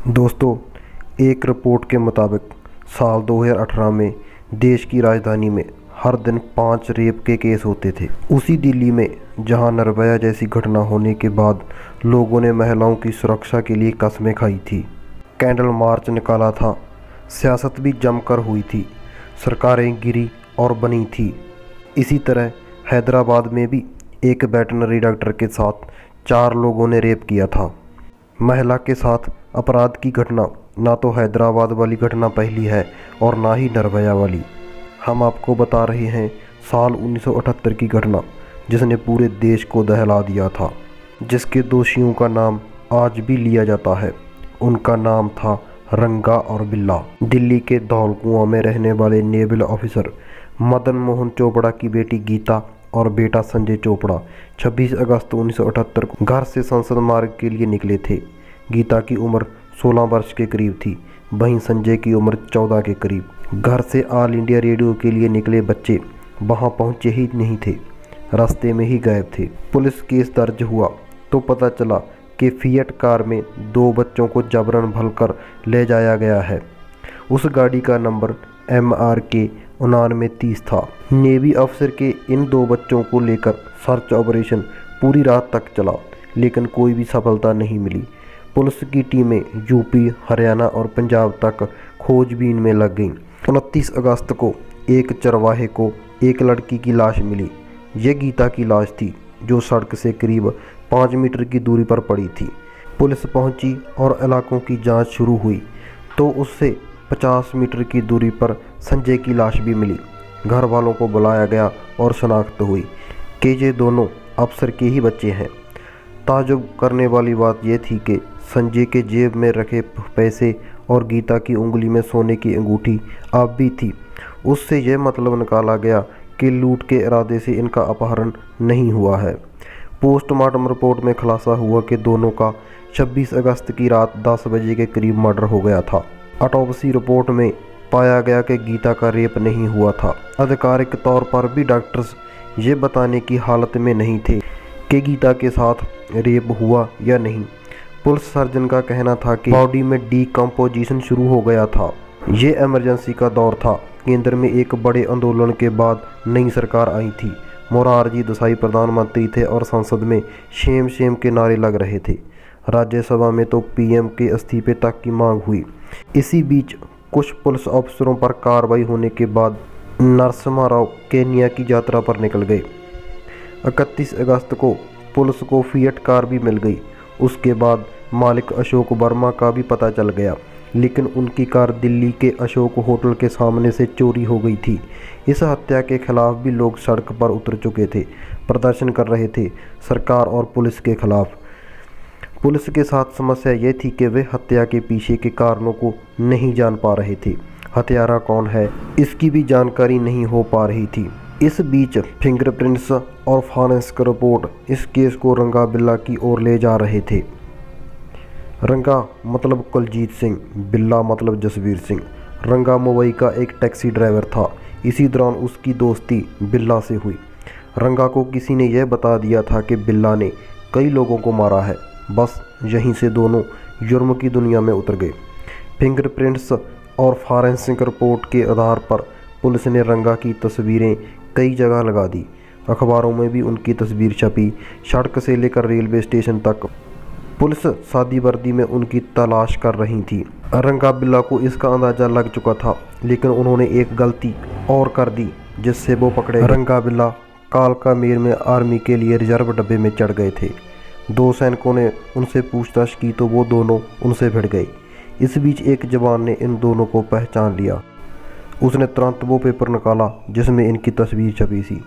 दोस्तों, एक रिपोर्ट के मुताबिक साल 2018 में देश की राजधानी में हर दिन 5 रेप के केस होते थे। उसी दिल्ली में जहां निर्भया जैसी घटना होने के बाद लोगों ने महिलाओं की सुरक्षा के लिए कस्में खाई थी, कैंडल मार्च निकाला था, सियासत भी जमकर हुई थी, सरकारें गिरी और बनी थी। इसी तरह हैदराबाद में भी एक वेटरनरी डॉक्टर के साथ 4 लोगों ने रेप किया था। महिला के साथ अपराध की घटना ना तो हैदराबाद वाली घटना पहली है और ना ही निर्भया वाली। हम आपको बता रहे हैं साल 1978 की घटना, जिसने पूरे देश को दहला दिया था, जिसके दोषियों का नाम आज भी लिया जाता है। उनका नाम था रंगा और बिल्ला। दिल्ली के धौलकुआं में रहने वाले नेवल ऑफिसर मदन मोहन चोपड़ा की बेटी गीता और बेटा संजय चोपड़ा 26 अगस्त 1978 को घर से संसद मार्ग के लिए निकले थे। गीता की उम्र 16 वर्ष के करीब थी, वहीं संजय की उम्र 14 के करीब। घर से ऑल इंडिया रेडियो के लिए निकले बच्चे वहां पहुंचे ही नहीं थे, रास्ते में ही गायब थे। पुलिस केस दर्ज हुआ तो पता चला कि फिएट कार में 2 बच्चों को जबरन भलकर ले जाया गया है। उस गाड़ी का नंबर MRK 9930 था। नेवी अफसर के इन 2 बच्चों को लेकर सर्च ऑपरेशन पूरी रात तक चला, लेकिन कोई भी सफलता नहीं मिली। पुलिस की टीमें यूपी, हरियाणा और पंजाब तक खोजबीन में लग गईं। 29 अगस्त को एक चरवाहे को एक लड़की की लाश मिली। ये गीता की लाश थी, जो सड़क से करीब 5 मीटर की दूरी पर पड़ी थी। पुलिस पहुंची और इलाकों की जांच शुरू हुई तो उससे 50 मीटर की दूरी पर संजय की लाश भी मिली। घर वालों को बुलाया गया और शनाख्त हुई कि ये दोनों अफसर के ही बच्चे हैं। ताज्जुब करने वाली बात यह थी कि संजय के जेब में रखे पैसे और गीता की उंगली में सोने की अंगूठी अब भी थी। उससे यह मतलब निकाला गया कि लूट के इरादे से इनका अपहरण नहीं हुआ है। पोस्टमार्टम रिपोर्ट में खुलासा हुआ कि दोनों का 26 अगस्त की रात 10 बजे के करीब मर्डर हो गया था। ऑटोप्सी रिपोर्ट में पाया गया कि गीता का रेप नहीं हुआ था। आधिकारिक तौर पर भी डॉक्टर्स ये बताने की हालत में नहीं थे कि गीता के साथ रेप हुआ या नहीं। पुलिस सर्जन का कहना था कि बॉडी में डीकम्पोजिशन शुरू हो गया था। ये इमरजेंसी का दौर था। केंद्र में एक बड़े आंदोलन के बाद नई सरकार आई थी। मोरारजी देसाई प्रधानमंत्री थे और संसद में शेम शेम के नारे लग रहे थे। राज्यसभा में तो PM के इस्तीफे तक की मांग हुई। इसी बीच कुछ पुलिस अफसरों पर कार्रवाई होने के बाद नरसिम्हा राव केन्या की यात्रा पर निकल गए। 31 अगस्त को पुलिस को फिएट कार भी मिल गई। उसके बाद मालिक अशोक वर्मा का भी पता चल गया, लेकिन उनकी कार दिल्ली के अशोक होटल के सामने से चोरी हो गई थी। इस हत्या के खिलाफ भी लोग सड़क पर उतर चुके थे, प्रदर्शन कर रहे थे सरकार और पुलिस के खिलाफ। पुलिस के साथ समस्या ये थी कि वे हत्या के पीछे के कारणों को नहीं जान पा रहे थे। हत्यारा कौन है, इसकी भी जानकारी नहीं हो पा रही थी। इस बीच फिंगरप्रिंट्स और फॉरेंसिक रिपोर्ट इस केस को रंगा बिल्ला की ओर ले जा रहे थे। रंगा मतलब कुलजीत सिंह, बिल्ला मतलब जसवीर सिंह। रंगा मुंबई का एक टैक्सी ड्राइवर था। इसी दौरान उसकी दोस्ती बिल्ला से हुई। रंगा को किसी ने यह बता दिया था कि बिल्ला ने कई लोगों को मारा है। बस यहीं से दोनों जुर्म की दुनिया में उतर गए। फिंगरप्रिंट्स और फॉरेंसिक रिपोर्ट के आधार पर पुलिस ने रंगा की तस्वीरें कई जगह लगा दी। अखबारों में भी उनकी तस्वीर छपी। सड़क से लेकर रेलवे स्टेशन तक पुलिस सादी वर्दी में उनकी तलाश कर रही थी। रंगा बिल्ला को इसका अंदाज़ा लग चुका था, लेकिन उन्होंने एक गलती और कर दी जिससे वो पकड़े। रंगा बिल्ला कालका मेर में आर्मी के लिए रिजर्व डब्बे में चढ़ गए थे। 2 सैनिकों ने उनसे पूछताछ की तो वो दोनों उनसे भिड़ गए। इस बीच एक जवान ने इन दोनों को पहचान लिया। उसने तुरंत वो पेपर निकाला जिसमें इनकी तस्वीर छपी थी।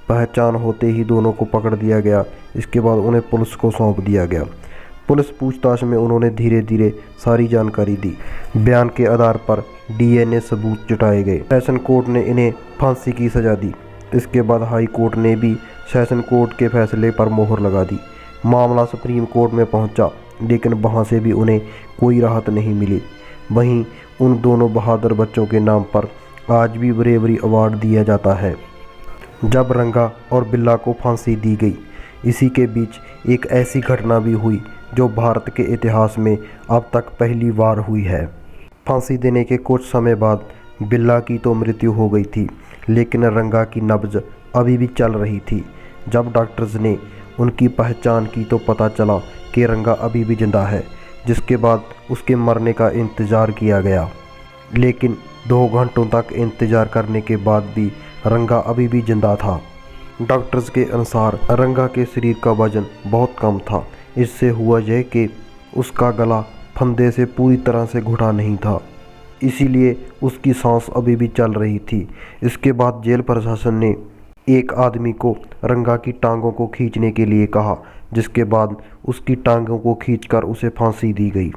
पहचान होते ही दोनों को पकड़ दिया गया। इसके बाद उन्हें पुलिस को सौंप दिया गया। पुलिस पूछताछ में उन्होंने धीरे धीरे सारी जानकारी दी। बयान के आधार पर DNA सबूत जुटाए गए। सेशन कोर्ट ने इन्हें फांसी की सजा दी। इसके बाद हाई कोर्ट ने भी सेशन कोर्ट के फैसले पर मोहर लगा दी। मामला सुप्रीम कोर्ट में पहुंचा, लेकिन वहां से भी उन्हें कोई राहत नहीं मिली। वहीं उन दोनों बहादुर बच्चों के नाम पर आज भी ब्रेवरी अवार्ड दिया जाता है। जब रंगा और बिल्ला को फांसी दी गई, इसी के बीच एक ऐसी घटना भी हुई जो भारत के इतिहास में अब तक पहली बार हुई है। फांसी देने के कुछ समय बाद बिल्ला की तो मृत्यु हो गई थी, लेकिन रंगा की नब्ज अभी भी चल रही थी। जब डॉक्टर्स ने उनकी पहचान की तो पता चला कि रंगा अभी भी जिंदा है, जिसके बाद उसके मरने का इंतज़ार किया गया। लेकिन 2 घंटों तक इंतज़ार करने के बाद भी रंगा अभी भी जिंदा था। डॉक्टर्स के अनुसार रंगा के शरीर का वजन बहुत कम था। इससे हुआ यह कि उसका गला फंदे से पूरी तरह से घुटा नहीं था, इसीलिए उसकी सांस अभी भी चल रही थी। इसके बाद जेल प्रशासन ने एक आदमी को रंगा की टांगों को खींचने के लिए कहा, जिसके बाद उसकी टांगों को खींचकर उसे फांसी दी गई।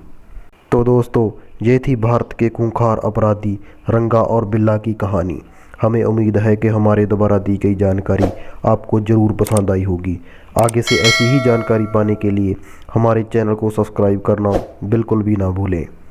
तो दोस्तों, ये थी भारत के खूंखार अपराधी रंगा और बिल्ला की कहानी। हमें उम्मीद है कि हमारे द्वारा दी गई जानकारी आपको ज़रूर पसंद आई होगी। आगे से ऐसी ही जानकारी पाने के लिए हमारे चैनल को सब्सक्राइब करना बिल्कुल भी ना भूलें।